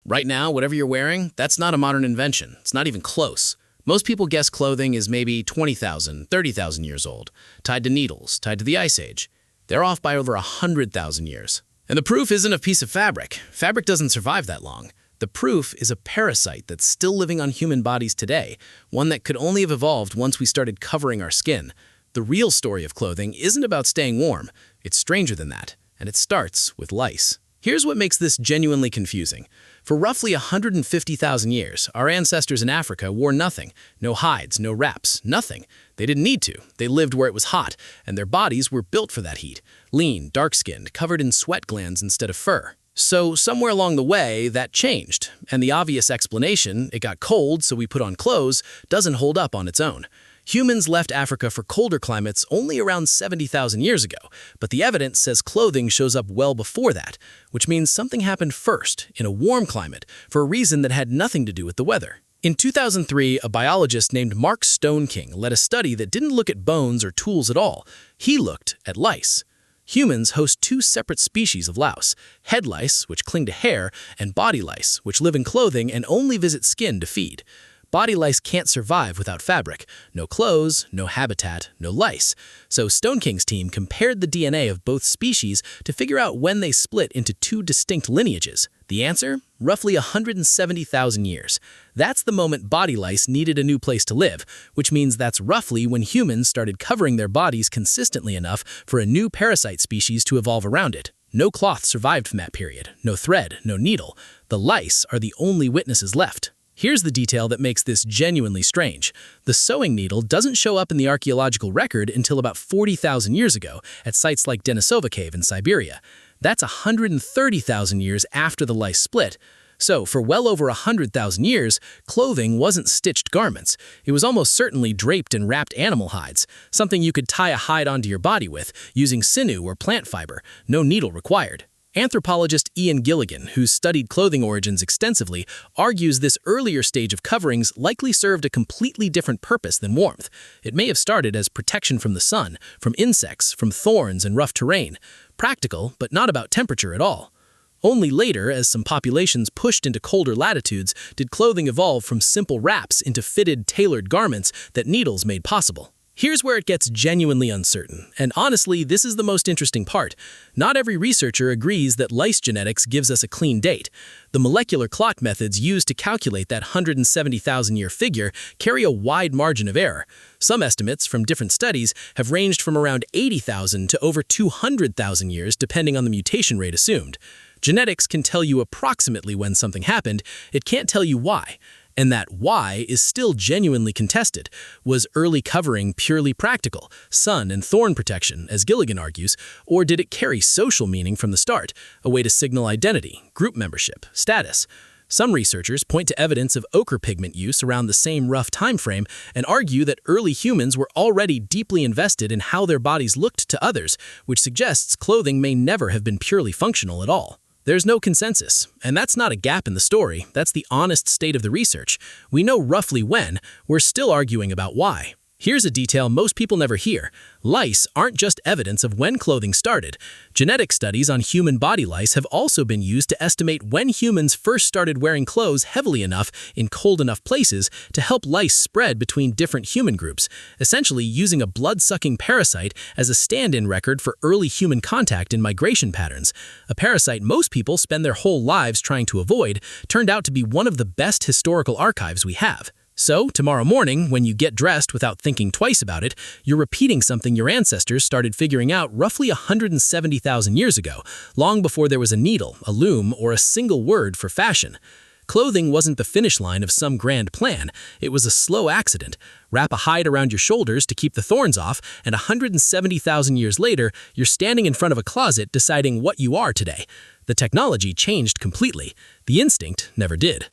Right now, whatever you're wearing, that's not a modern invention. It's not even close. Most people guess clothing is maybe 20,000, 30,000 years old, tied to needles, tied to the Ice Age. They're off by over 100,000 years. And the proof isn't a piece of fabric. Fabric doesn't survive that long. The proof is a parasite that's still living on human bodies today, one that could only have evolved once we started covering our skin. The real story of clothing isn't about staying warm. It's stranger than that, and it starts with lice. Here's what makes this genuinely confusing. For roughly 150,000 years, our ancestors in Africa wore nothing. No hides, no wraps, nothing. They didn't need to. They lived where it was hot, and their bodies were built for that heat. Lean, dark-skinned, covered in sweat glands instead of fur. So somewhere along the way, that changed. And the obvious explanation, it got cold, so we put on clothes, doesn't hold up on its own. Humans left Africa for colder climates only around 70,000 years ago, but the evidence says clothing shows up well before that, which means something happened first, in a warm climate, for a reason that had nothing to do with the weather. In 2003, a biologist named Mark Stoneking led a study that didn't look at bones or tools at all. He looked at lice. Humans host two separate species of louse, head lice, which cling to hair, and body lice, which live in clothing and only visit skin to feed. Body lice can't survive without fabric. No clothes, no habitat, no lice. So Stoneking's team compared the DNA of both species to figure out when they split into two distinct lineages. The answer? Roughly 170,000 years. That's the moment body lice needed a new place to live, which means that's roughly when humans started covering their bodies consistently enough for a new parasite species to evolve around it. No cloth survived from that period, no thread, no needle. The lice are the only witnesses left. Here's the detail that makes this genuinely strange. The sewing needle doesn't show up in the archaeological record until about 40,000 years ago at sites like Denisova Cave in Siberia. That's 130,000 years after the lice split. So, for well over 100,000 years, clothing wasn't stitched garments. It was almost certainly draped and wrapped animal hides, something you could tie a hide onto your body with, using sinew or plant fiber, no needle required. Anthropologist Ian Gilligan, who's studied clothing origins extensively, argues this earlier stage of coverings likely served a completely different purpose than warmth. It may have started as protection from the sun, from insects, from thorns and rough terrain. Practical, but not about temperature at all. Only later, as some populations pushed into colder latitudes, did clothing evolve from simple wraps into fitted, tailored garments that needles made possible. Here's where it gets genuinely uncertain, and honestly, this is the most interesting part. Not every researcher agrees that lice genetics gives us a clean date. The molecular clock methods used to calculate that 170,000-year figure carry a wide margin of error. Some estimates from different studies have ranged from around 80,000 to over 200,000 years, depending on the mutation rate assumed. Genetics can tell you approximately when something happened, it can't tell you why. And that why is still genuinely contested. Was early covering purely practical, sun and thorn protection, as Gilligan argues, or did it carry social meaning from the start, a way to signal identity, group membership, status? Some researchers point to evidence of ochre pigment use around the same rough time frame and argue that early humans were already deeply invested in how their bodies looked to others, which suggests clothing may never have been purely functional at all. There's no consensus, and that's not a gap in the story, that's the honest state of the research. We know roughly when, we're still arguing about why. Here's a detail most people never hear. Lice aren't just evidence of when clothing started. Genetic studies on human body lice have also been used to estimate when humans first started wearing clothes heavily enough in cold enough places to help lice spread between different human groups, essentially using a blood-sucking parasite as a stand-in record for early human contact in migration patterns. A parasite most people spend their whole lives trying to avoid turned out to be one of the best historical archives we have. So, tomorrow morning, when you get dressed without thinking twice about it, you're repeating something your ancestors started figuring out roughly 170,000 years ago, long before there was a needle, a loom, or a single word for fashion. Clothing wasn't the finish line of some grand plan, it was a slow accident. Wrap a hide around your shoulders to keep the thorns off, and 170,000 years later, you're standing in front of a closet deciding what you are today. The technology changed completely. The instinct never did.